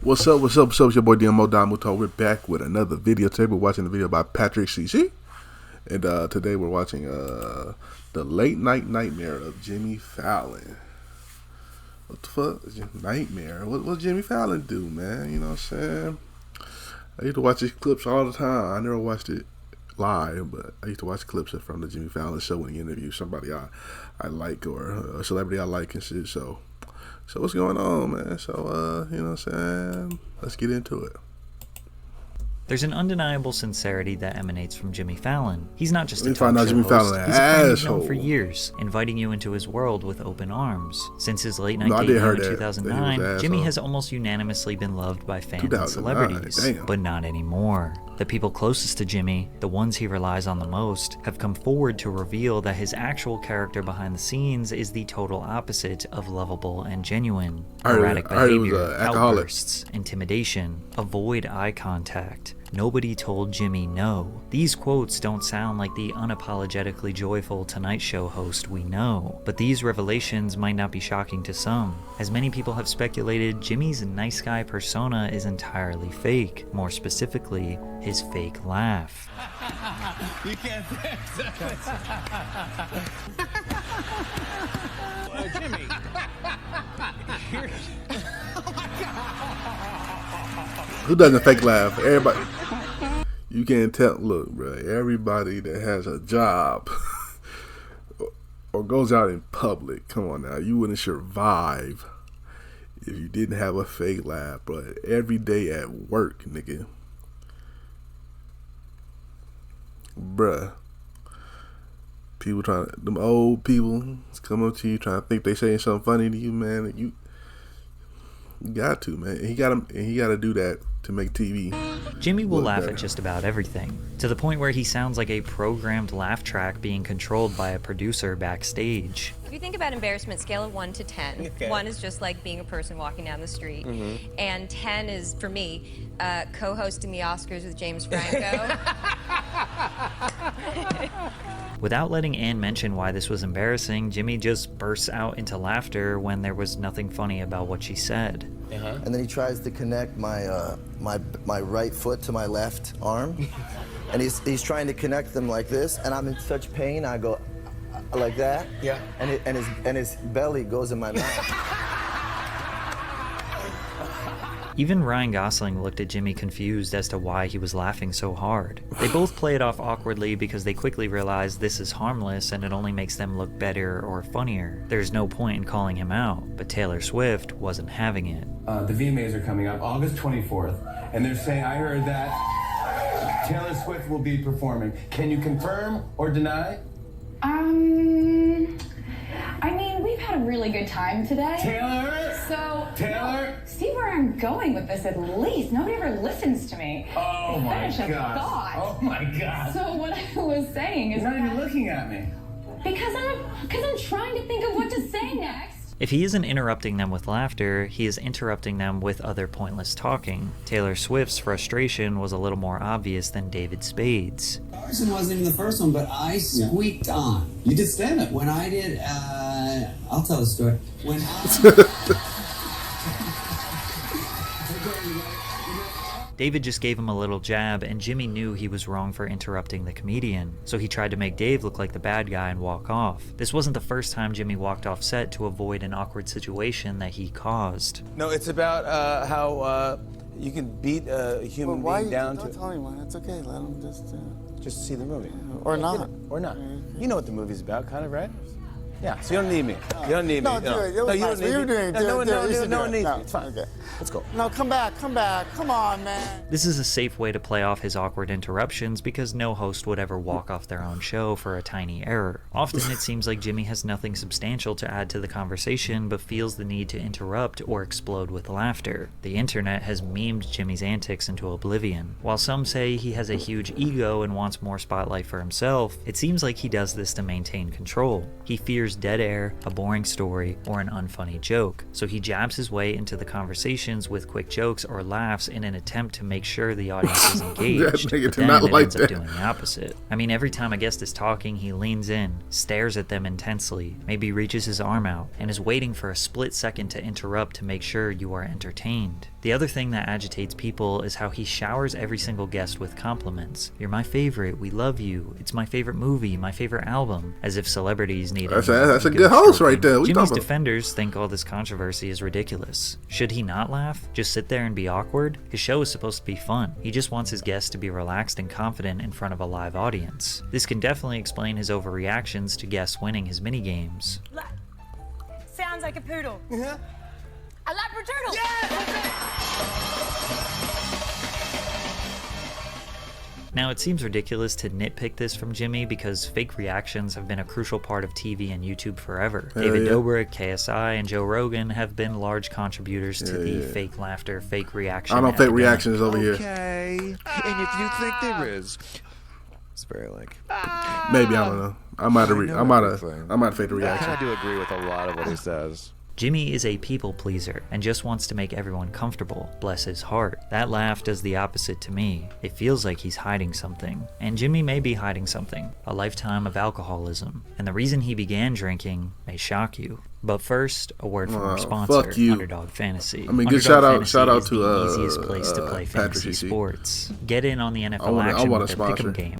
What's up? What's up? What's up? It's your boy Domuto. We're back with another video. Today we're watching the video by Patrick CC, and today we're watching the Late Night Nightmare of Jimmy Fallon. What the fuck? Nightmare? What Jimmy Fallon do, man? You know what I'm saying? I used to watch his clips all the time. I never watched it live, but I used to watch clips from the Jimmy Fallon show when he interviews somebody I like or a celebrity I like and shit. So what's going on, man? So, you know what I'm saying? Let's get into it. There's an undeniable sincerity that emanates from Jimmy Fallon. He's not just a talk show Jimmy host. Fallon, He's a friend he's known for years, inviting you into his world with open arms. Since his late night debut in 2009, Jimmy has almost unanimously been loved by fans and celebrities, but not anymore. The people closest to Jimmy, the ones he relies on the most, have come forward to reveal that his actual character behind the scenes is the total opposite of lovable and genuine. Erratic behavior, outbursts, intimidation, avoid eye contact. Nobody told Jimmy no. These quotes don't sound like the unapologetically joyful Tonight Show host we know, but these revelations might not be shocking to some. As many people have speculated, Jimmy's nice guy persona is entirely fake. More specifically, his fake laugh. You can't Jimmy. Who doesn't fake laugh? Everybody. You can't tell. Look, bro. Everybody that has a job or goes out in public, come on now, you wouldn't survive if you didn't have a fake laugh, bro. Every day at work, nigga. Bruh. People them old people come up to you trying to think they saying something funny to you, man. You got to, man. He got to do that to make TV. Jimmy will laugh at just about everything, to the point where he sounds like a programmed laugh track being controlled by a producer backstage. If you think about embarrassment, scale of 1 to 10. Okay. 1 is just like being a person walking down the street, and 10 is, for me, co-hosting the Oscars with James Franco. Without letting Ann mention why this was embarrassing, Jimmy just bursts out into laughter when there was nothing funny about what she said. And then he tries to connect my my right foot to my left arm, and he's trying to connect them like this, and I'm in such pain. I go like that, yeah, and his belly goes in my mouth. Even Ryan Gosling looked at Jimmy confused as to why he was laughing so hard. They both play it off awkwardly because they quickly realize this is harmless and it only makes them look better or funnier. There's no point in calling him out, but Taylor Swift wasn't having it. The VMAs are coming up August 24th, and they're saying, I heard that Taylor Swift will be performing. Can you confirm or deny? I mean, we've had a really good time today. Taylor? See where I'm going with this at least. Nobody ever listens to me. Oh my God. Oh my God. So what I was saying is... You're not even looking at me. Because I'm trying to think of what to say next. If he isn't interrupting them with laughter, he is interrupting them with other pointless talking. Taylor Swift's frustration was a little more obvious than David Spade's. Carson wasn't even the first one, but I squeaked on. You did stand-up. When I did, I'll tell the story. When David just gave him a little jab, and Jimmy knew he was wrong for interrupting the comedian, so he tried to make Dave look like the bad guy and walk off. This wasn't the first time Jimmy walked off set to avoid an awkward situation that he caused. No, it's about how you can beat a human being down to... Don't tell anyone. It's okay. Let him just see the movie. Or not. Or not. You know what the movie's about, kind of, right? Yeah, so you don't need me. You don't need me. No, do it. You don't need me. No one needs me. It's fine. Okay. Let's go. No, come back. Come on, man. This is a safe way to play off his awkward interruptions because no host would ever walk off their own show for a tiny error. Often it seems like Jimmy has nothing substantial to add to the conversation but feels the need to interrupt or explode with laughter. The internet has memed Jimmy's antics into oblivion. While some say he has a huge ego and wants more spotlight for himself, it seems like he does this to maintain control. He fears dead air, a boring story, or an unfunny joke, so he jabs his way into the conversation with quick jokes or laughs in an attempt to make sure the audience is engaged, but then it ends up doing the opposite. I mean, every time a guest is talking, he leans in, stares at them intensely, maybe reaches his arm out, and is waiting for a split second to interrupt to make sure you are entertained. The The other thing that agitates people is how he showers every single guest with compliments. You're my favorite, we love you, it's my favorite movie, my favorite album, as if celebrities need That's a good host right there. Jimmy's defenders think all this controversy is ridiculous. Should he not laugh? Just sit there and be awkward? His show is supposed to be fun. He just wants his guests to be relaxed and confident in front of a live audience. This can definitely explain his overreactions to guests winning his minigames. Sounds like a poodle. Yeah. A labradoodle. Now, it seems ridiculous to nitpick this from Jimmy because fake reactions have been a crucial part of TV and YouTube forever. David Dobrik, KSI, and Joe Rogan have been large contributors to the fake laughter, fake reaction. I don't fake reactions over here. Okay, and if you think there is, it's very like. Maybe, I don't know. I might have faked a reaction. I do agree with a lot of what he says. Jimmy is a people pleaser and just wants to make everyone comfortable, bless his heart. That laugh does the opposite to me. It feels like he's hiding something. And Jimmy may be hiding something, a lifetime of alcoholism. And the reason he began drinking may shock you. But first, a word from our sponsor, Underdog Fantasy. I mean, good shout out to the easiest place to play fantasy sports. Get in on the NFL action with their pick'em game.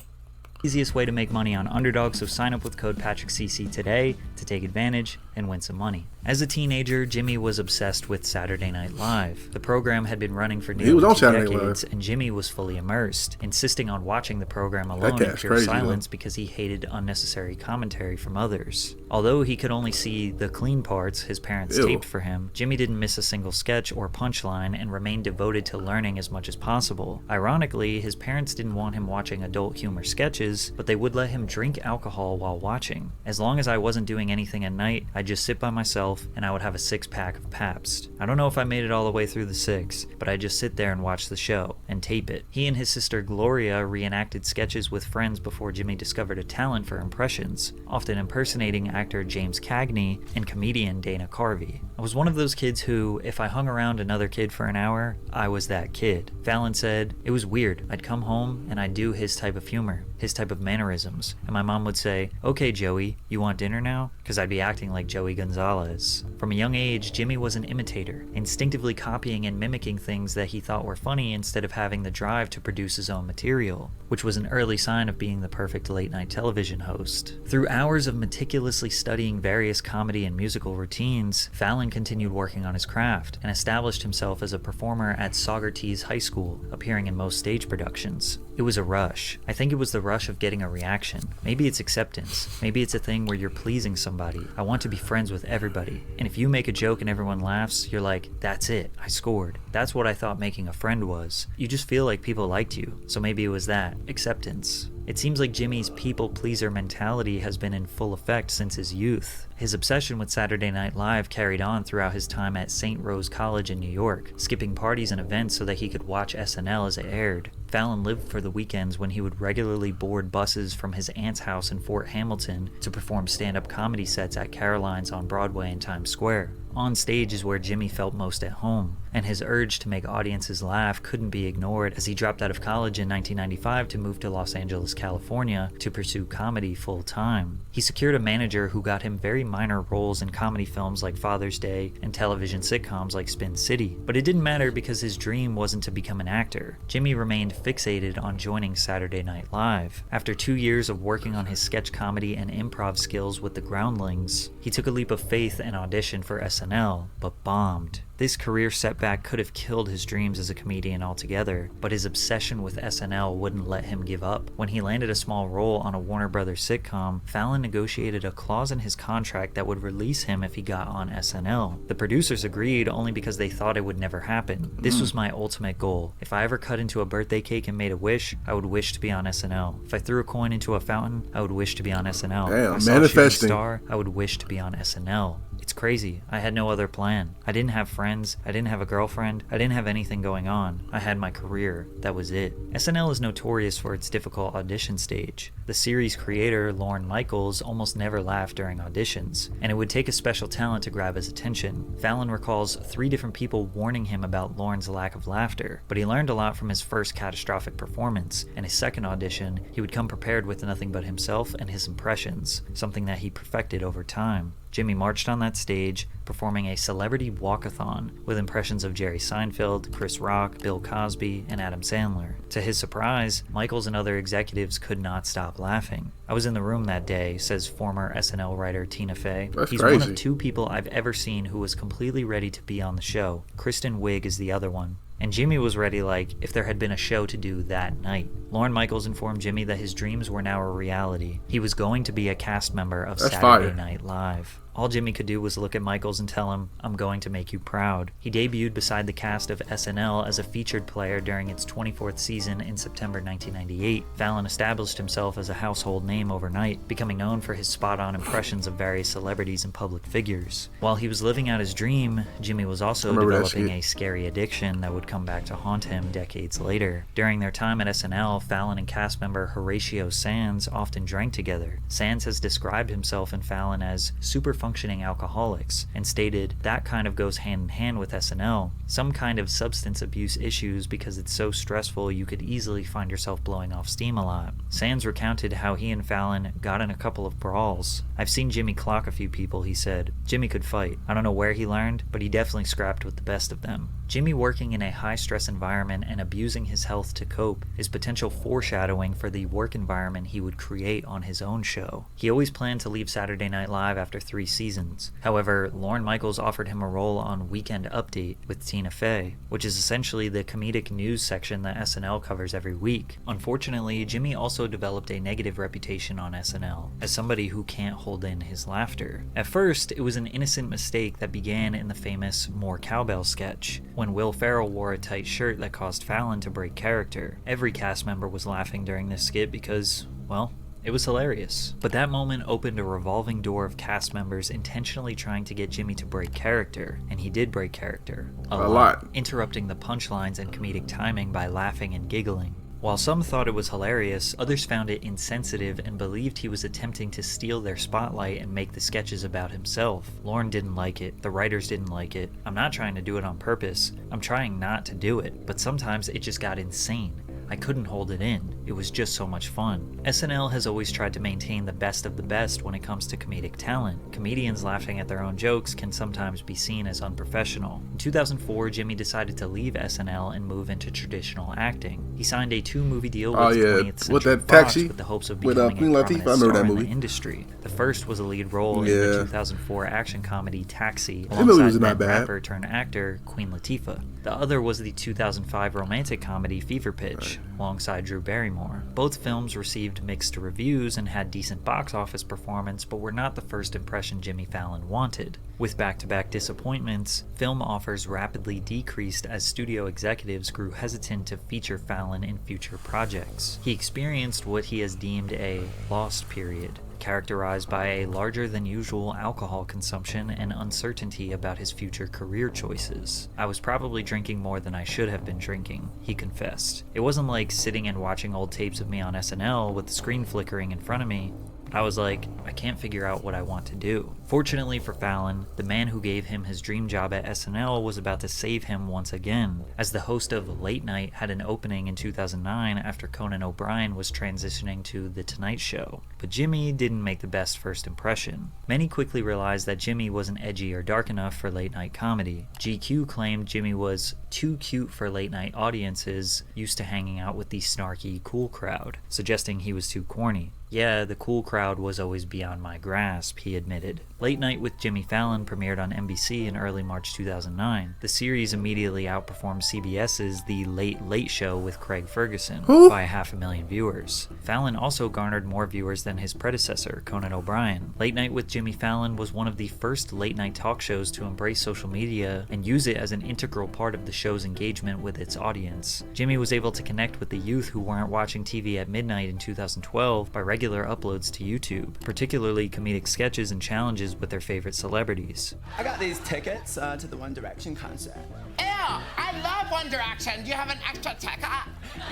Easiest way to make money on Underdog, so sign up with code PatrickCC today to take advantage and win some money. As a teenager, Jimmy was obsessed with Saturday Night Live. The program had been running for nearly 2 decades, and Jimmy was fully immersed, insisting on watching the program alone in pure silence because he hated unnecessary commentary from others. Although he could only see the clean parts his parents taped for him, Jimmy didn't miss a single sketch or punchline and remained devoted to learning as much as possible. Ironically, his parents didn't want him watching adult humor sketches, but they would let him drink alcohol while watching. As long as I wasn't doing anything at night, I'd just sit by myself and I would have a 6-pack of Pabst. I don't know if I made it all the way through the 6, but I'd just sit there and watch the show and tape it. He and his sister Gloria reenacted sketches with friends before Jimmy discovered a talent for impressions, often impersonating actor James Cagney and comedian Dana Carvey. I was one of those kids who, if I hung around another kid for an hour, I was that kid. Fallon said, it was weird. I'd come home and I'd do his type of humor, his type of mannerisms, and my mom would say, okay Joey, you want dinner now? Because I'd be acting like Joey Gonzalez. From a young age, Jimmy was an imitator, instinctively copying and mimicking things that he thought were funny instead of having the drive to produce his own material, which was an early sign of being the perfect late-night television host. Through hours of meticulously studying various comedy and musical routines, Fallon continued working on his craft and established himself as a performer at Saugerties High School, appearing in most stage productions. It was a rush. I think it was the rush of getting a reaction. Maybe it's acceptance. Maybe it's a thing where you're pleasing somebody. I want to be friends with everybody. And if you make a joke and everyone laughs, you're like, that's it, I scored. That's what I thought making a friend was. You just feel like people liked you. So maybe it was that, acceptance. It seems like Jimmy's people-pleaser mentality has been in full effect since his youth. His obsession with Saturday Night Live carried on throughout his time at St. Rose College in New York, skipping parties and events so that he could watch SNL as it aired. Fallon lived for the weekends when he would regularly board buses from his aunt's house in Fort Hamilton to perform stand-up comedy sets at Caroline's on Broadway and Times Square. On stage is where Jimmy felt most at home, and his urge to make audiences laugh couldn't be ignored as he dropped out of college in 1995 to move to Los Angeles, California to pursue comedy full-time. He secured a manager who got him very minor roles in comedy films like Father's Day and television sitcoms like Spin City, but it didn't matter because his dream wasn't to become an actor. Jimmy remained fixated on joining Saturday Night Live. After 2 years of working on his sketch comedy and improv skills with the Groundlings, he took a leap of faith and auditioned for SNL, but bombed. This career setback could have killed his dreams as a comedian altogether, but his obsession with SNL wouldn't let him give up. When he landed a small role on a Warner Brothers sitcom, Fallon negotiated a clause in his contract that would release him if he got on SNL. The producers agreed only because they thought it would never happen. This was my ultimate goal. If I ever cut into a birthday cake and made a wish, I would wish to be on SNL. If I threw a coin into a fountain, I would wish to be on SNL. Damn, if I saw manifesting. a shooting star, I would wish to be on SNL. It's crazy. I had no other plan. I didn't have friends. I didn't have a girlfriend. I didn't have anything going on. I had my career. That was it. SNL is notorious for its difficult audition stage. The series creator, Lorne Michaels, almost never laughed during auditions, and it would take a special talent to grab his attention. Fallon recalls 3 different people warning him about Lorne's lack of laughter, but he learned a lot from his first catastrophic performance, and his second audition, he would come prepared with nothing but himself and his impressions, something that he perfected over time. Jimmy marched on that stage, performing a celebrity walkathon with impressions of Jerry Seinfeld, Chris Rock, Bill Cosby, and Adam Sandler. To his surprise, Michaels and other executives could not stop laughing. I was in the room that day, says former SNL writer Tina Fey. He's crazy. one of 2 people I've ever seen who was completely ready to be on the show. Kristen Wiig is the other one. And Jimmy was ready like if there had been a show to do that night. Lorne Michaels informed Jimmy that his dreams were now a reality. He was going to be a cast member of Saturday Night Live. All Jimmy could do was look at Michaels and tell him, "I'm going to make you proud." He debuted beside the cast of SNL as a featured player during its 24th season in September 1998. Fallon established himself as a household name overnight, becoming known for his spot-on impressions of various celebrities and public figures. While he was living out his dream, Jimmy was also developing a scary addiction that would come back to haunt him decades later. During their time at SNL, Fallon and cast member Horatio Sanz often drank together. Sanz has described himself and Fallon as super-functioning alcoholics and stated that kind of goes hand in hand with SNL. Some kind of substance abuse issues because it's so stressful you could easily find yourself blowing off steam a lot. Sanz recounted how he and Fallon got in a couple of brawls. "I've seen Jimmy clock a few people," he said. "Jimmy could fight. I don't know where he learned, but he definitely scrapped with the best of them." Jimmy working in a high-stress environment and abusing his health to cope is potential foreshadowing for the work environment he would create on his own show. He always planned to leave Saturday Night Live after 3 seasons. However, Lorne Michaels offered him a role on Weekend Update with Tina Fey, which is essentially the comedic news section that SNL covers every week. Unfortunately, Jimmy also developed a negative reputation on SNL as somebody who can't hold in his laughter. At first, it was an innocent mistake that began in the famous More Cowbell sketch, when Will Ferrell wore a tight shirt that caused Fallon to break character. Every cast member was laughing during this skit because, well, it was hilarious. But that moment opened a revolving door of cast members intentionally trying to get Jimmy to break character, and he did break character. A lot. Interrupting the punchlines and comedic timing by laughing and giggling. While some thought it was hilarious, others found it insensitive and believed he was attempting to steal their spotlight and make the sketches about himself. Lorne didn't like it. The writers didn't like it. I'm not trying to do it on purpose. I'm trying not to do it. But sometimes it just got insane. I couldn't hold it in. It was just so much fun. SNL has always tried to maintain the best of the best when it comes to comedic talent. Comedians laughing at their own jokes can sometimes be seen as unprofessional. In 2004, Jimmy decided to leave SNL and move into traditional acting. He signed a 2-movie deal with 20th Century Fox with the hopes of becoming a prominent star in the industry. The first was a lead role in the 2004 action comedy Taxi, alongside then rapper turned actor Queen Latifah. The other was the 2005 romantic comedy Fever Pitch, alongside Drew Barrymore. Both films received mixed reviews and had decent box office performance, but were not the first impression Jimmy Fallon wanted. With back-to-back disappointments, film offers rapidly decreased as studio executives grew hesitant to feature Fallon in future projects. He experienced what he has deemed a lost period, characterized by a larger-than-usual alcohol consumption and uncertainty about his future career choices. "I was probably drinking more than I should have been drinking," he confessed. "It wasn't like sitting and watching old tapes of me on SNL with the screen flickering in front of me. I was like, I can't figure out what I want to do." Fortunately for Fallon, the man who gave him his dream job at SNL was about to save him once again, as the host of Late Night had an opening in 2009 after Conan O'Brien was transitioning to The Tonight Show. But Jimmy didn't make the best first impression. Many quickly realized that Jimmy wasn't edgy or dark enough for late night comedy. GQ claimed Jimmy was too cute for late night audiences used to hanging out with the snarky, cool crowd, suggesting he was too corny. "Yeah, the cool crowd was always beyond my grasp," he admitted. Late Night with Jimmy Fallon premiered on NBC in early March 2009. The series immediately outperformed CBS's The Late Late Show with Craig Ferguson by 500,000 viewers. Fallon also garnered more viewers than his predecessor, Conan O'Brien. Late Night with Jimmy Fallon was one of the first late-night talk shows to embrace social media and use it as an integral part of the show's engagement with its audience. Jimmy was able to connect with the youth who weren't watching TV at midnight in 2012 by regular uploads to YouTube, particularly comedic sketches and challenges with their favorite celebrities. I got these tickets to the One Direction concert. Ew, I love One Direction. Do you have an extra ticket?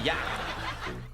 Yeah.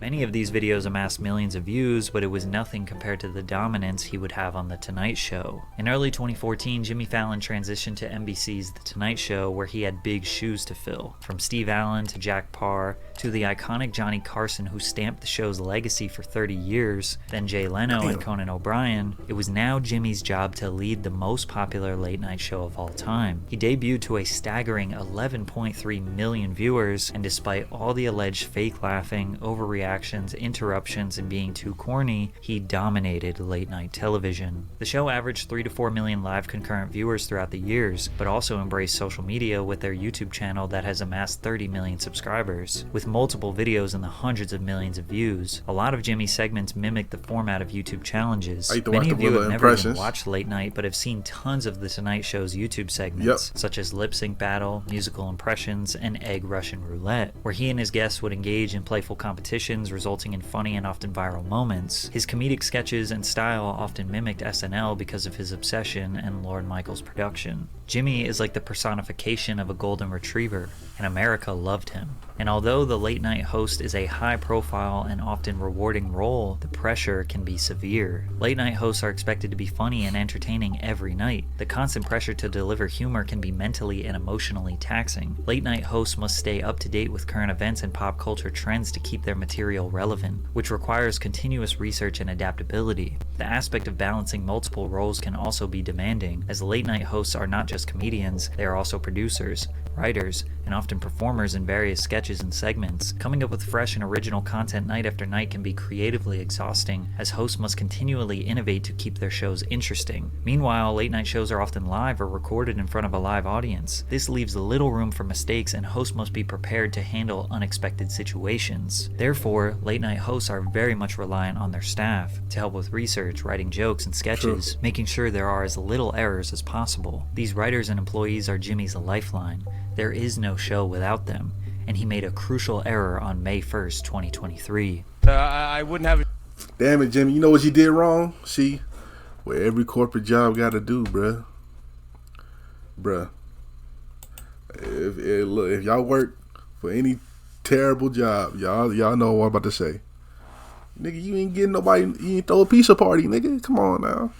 Many of these videos amassed millions of views, but it was nothing compared to the dominance he would have on The Tonight Show. In early 2014, Jimmy Fallon transitioned to NBC's The Tonight Show, where he had big shoes to fill. From Steve Allen to Jack Parr, to the iconic Johnny Carson, who stamped the show's legacy for 30 years, then Jay Leno and Conan O'Brien, it was now Jimmy's job to lead the most popular late-night show of all time. He debuted to a staggering 11.3 million viewers, and despite all the alleged fake laughing, overreactions, interruptions, and being too corny, he dominated late-night television. The show averaged 3 to 4 million live concurrent viewers throughout the years, but also embraced social media with their YouTube channel that has amassed 30 million subscribers, with multiple videos and the hundreds of millions of views. A lot of Jimmy's segments mimic the format of YouTube challenges. Many of you have never even watched Late Night, but have seen tons of The Tonight Show's YouTube segments, such as Lip Sync Battle, Musical Impressions, and Egg Russian Roulette, where he and his guests would engage in playful competitions resulting in funny and often viral moments. His comedic sketches and style often mimicked SNL because of his obsession and Lorne Michaels' production. Jimmy is like the personification of a golden retriever, and America loved him. And although the late night host is a high profile and often rewarding role, the pressure can be severe. Late night hosts are expected to be funny and entertaining every night. The constant pressure to deliver humor can be mentally and emotionally taxing. Late night hosts must stay up to date with current events and pop culture trends to keep their material relevant, which requires continuous research and adaptability. The aspect of balancing multiple roles can also be demanding, as late night hosts are not just comedians, they are also producers, writers, and often performers in various sketches and segments. Coming up with fresh and original content night after night can be creatively exhausting, as hosts must continually innovate to keep their shows interesting. Meanwhile, late night shows are often live or recorded in front of a live audience. This leaves little room for mistakes, and hosts must be prepared to handle unexpected situations. Therefore, late night hosts are very much reliant on their staff to help with research, writing jokes and sketches, making sure there are as little errors as possible. These writers and employees are Jimmy's lifeline. There is no show without them, and he made a crucial error on May 1st, 2023. I wouldn't have... Damn it, Jimmy. You know what you did wrong? See, what every corporate job got to do, bruh. If y'all work for any terrible job, y'all know what I'm about to say. Nigga, you ain't getting nobody, you ain't throw a pizza party, nigga. Come on now.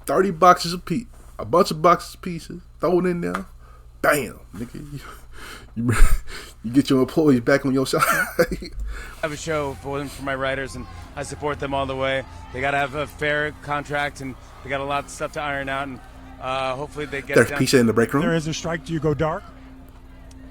30 boxes of pizza, a bunch of boxes of pieces, throw it in there. Bam, nigga. You get your employees back on your side. I have a show for my writers, and I support them all the way. They got to have a fair contract, and they got a lot of stuff to iron out, and hopefully they get There's pizza in the break room. If there is a strike, do you go dark?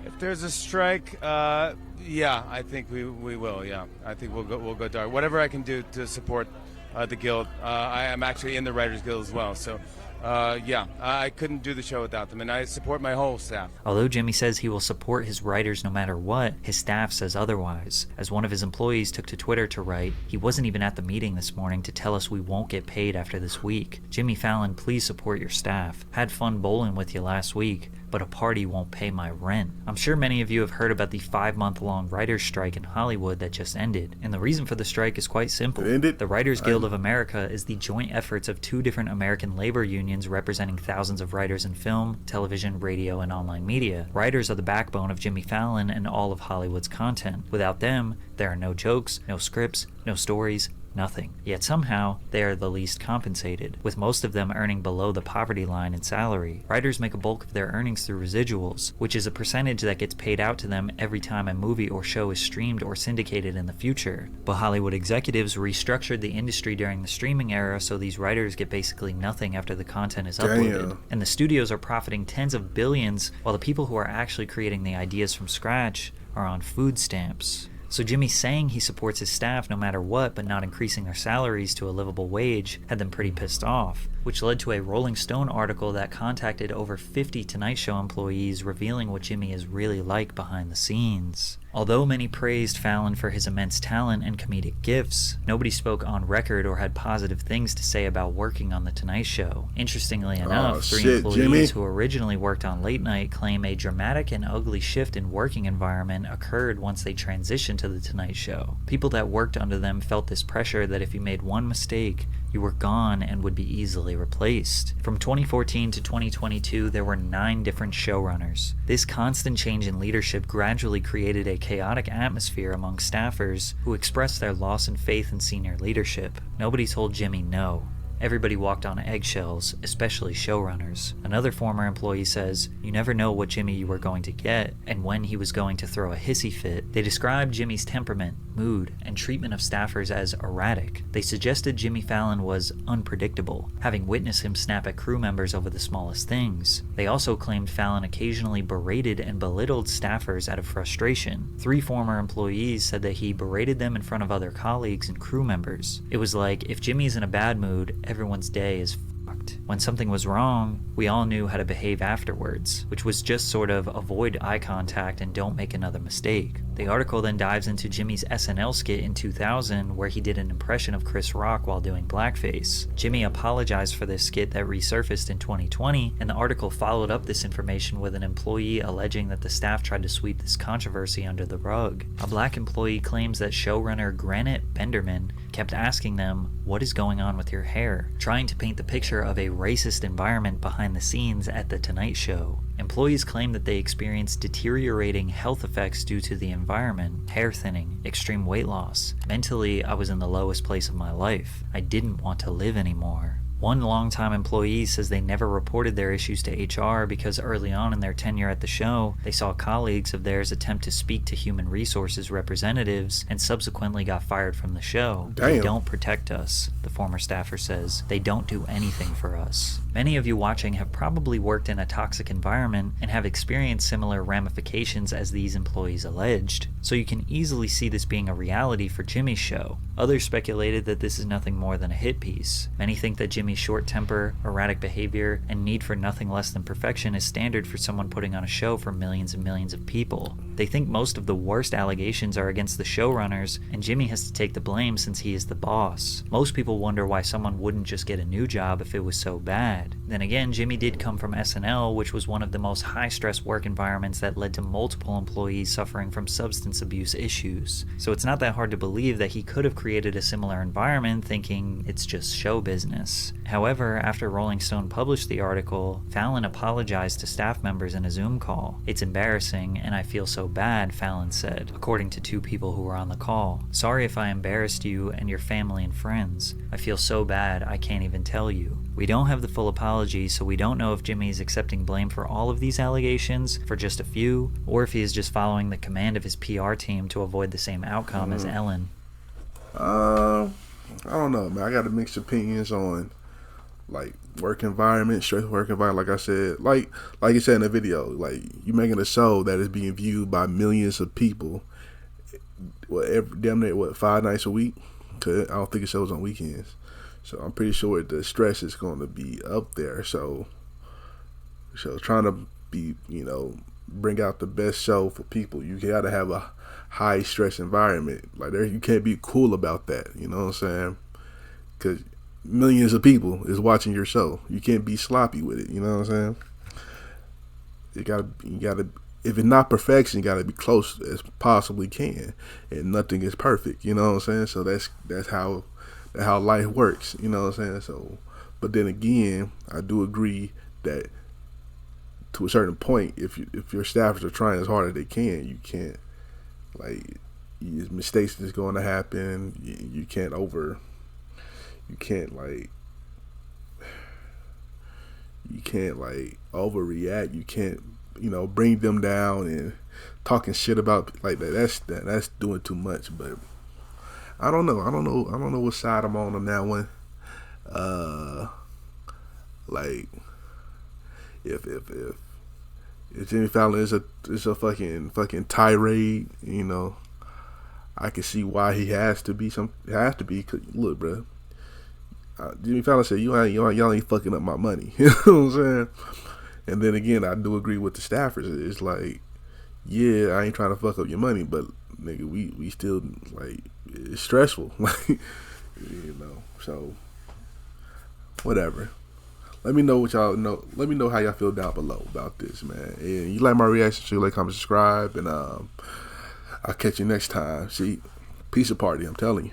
If there's a strike, yeah, I think we will. Yeah, I think we'll go dark. Whatever I can do to support the guild. I am actually in the Writers Guild as well, so. Yeah, I couldn't do the show without them, and I support my whole staff. Although Jimmy says he will support his writers no matter what, his staff says otherwise. As one of his employees took to Twitter to write, "He wasn't even at the meeting this morning to tell us we won't get paid after this week. Jimmy Fallon, please support your staff. Had fun bowling with you last week, but a party won't pay my rent." I'm sure many of you have heard about the 5-month-long writers' strike in Hollywood that just ended, and the reason for the strike is quite simple. The Writers Guild of America is the joint efforts of 2 different American labor unions representing thousands of writers in film, television, radio, and online media. Writers are the backbone of Jimmy Fallon and all of Hollywood's content. Without them, there are no jokes, no scripts, no stories, nothing. Yet somehow, they are the least compensated, with most of them earning below the poverty line in salary. Writers make a bulk of their earnings through residuals, which is a percentage that gets paid out to them every time a movie or show is streamed or syndicated in the future. But Hollywood executives restructured the industry during the streaming era, so these writers get basically nothing after the content is uploaded. And the studios are profiting tens of billions, while the people who are actually creating the ideas from scratch are on food stamps. So Jimmy saying he supports his staff no matter what, but not increasing their salaries to a livable wage, had them pretty pissed off, which led to a Rolling Stone article that contacted over 50 Tonight Show employees revealing what Jimmy is really like behind the scenes. Although many praised Fallon for his immense talent and comedic gifts, nobody spoke on record or had positive things to say about working on The Tonight Show. Interestingly enough, 3 employees who originally worked on Late Night claim a dramatic and ugly shift in working environment occurred once they transitioned to The Tonight Show. People that worked under them felt this pressure that if you made one mistake, You were gone and would be easily replaced. From 2014 to 2022, there were 9 different showrunners. This constant change in leadership gradually created a chaotic atmosphere among staffers who expressed their loss in faith in senior leadership. Nobody told Jimmy no. Everybody walked on eggshells, especially showrunners. Another former employee says, "You never know what Jimmy you were going to get, and when he was going to throw a hissy fit." They described Jimmy's temperament, mood, and treatment of staffers as erratic. They suggested Jimmy Fallon was unpredictable, having witnessed him snap at crew members over the smallest things. They also claimed Fallon occasionally berated and belittled staffers out of frustration. 3 former employees said that he berated them in front of other colleagues and crew members. It was like, if Jimmy's in a bad mood, everyone's day is fucked. When something was wrong, we all knew how to behave afterwards, which was just sort of avoid eye contact and don't make another mistake. The article then dives into Jimmy's SNL skit in 2000 where he did an impression of Chris Rock while doing blackface. Jimmy apologized for this skit that resurfaced in 2020, and the article followed up this information with an employee alleging that the staff tried to sweep this controversy under the rug. A black employee claims that showrunner Granite Benderman kept asking them, "What is going on with your hair?" trying to paint the picture of a racist environment behind the scenes at The Tonight Show. Employees claim that they experienced deteriorating health effects due to the environment, hair thinning, extreme weight loss. Mentally, I was in the lowest place of my life. I didn't want to live anymore. One longtime employee says they never reported their issues to HR because early on in their tenure at the show, they saw colleagues of theirs attempt to speak to human resources representatives and subsequently got fired from the show. Damn. They don't protect us, the former staffer says. They don't do anything for us. Many of you watching have probably worked in a toxic environment and have experienced similar ramifications as these employees alleged, so you can easily see this being a reality for Jimmy's show. Others speculated that this is nothing more than a hit piece. Many think that Jimmy's short temper, erratic behavior, and need for nothing less than perfection is standard for someone putting on a show for millions and millions of people. They think most of the worst allegations are against the showrunners, and Jimmy has to take the blame since he is the boss. Most people wonder why someone wouldn't just get a new job if it was so bad. Then again, Jimmy did come from SNL, which was one of the most high-stress work environments that led to multiple employees suffering from substance abuse issues. So it's not that hard to believe that he could have created a similar environment thinking it's just show business. However, after Rolling Stone published the article, Fallon apologized to staff members in a Zoom call. "It's embarrassing, and I feel so bad," Fallon said, according to 2 people who were on the call. "Sorry if I embarrassed you and your family and friends. I feel so bad I can't even tell you." We don't have the full apology, so we don't know if Jimmy is accepting blame for all of these allegations, for just a few, or if he is just following the command of his PR team to avoid the same outcome as Ellen. I don't know, man. I got mixed opinions on like work environment, stressful work environment. Like I said, like you said in the video, like you making a show that is being viewed by millions of people. Damn near 5 nights a week? 'Cause I don't think it shows on weekends. So I'm pretty sure the stress is going to be up there. So trying to be, bring out the best show for people, you got to have a high stress environment. Like there, you can't be cool about that. You know what I'm saying? Because millions of people is watching your show. You can't be sloppy with it. You know what I'm saying? You gotta. If it's not perfection, you gotta be close as possibly can. And nothing is perfect. You know what I'm saying? So that's how life works. You know what I'm saying? So, but then again, I do agree that to a certain point, if your staffers are trying as hard as they can, you can't mistakes is going to happen. You can't overreact. You can't bring them down and talking shit about like that. That's doing too much. But I don't know. I don't know what side I'm on that one. Like if Jimmy Fallon is a fucking tirade, I can see why he has to be. 'Cause look, bro, Jimmy Fallon said y'all ain't fucking up my money. You know what I'm saying? And then again, I do agree with the staffers. It's like, yeah, I ain't trying to fuck up your money, but nigga, we still like it's stressful, So whatever. Let me know what y'all know. Let me know how y'all feel down below about this, man. And you like my reaction, so like, comment, subscribe, and I'll catch you next time. See, peace of party. I'm telling you.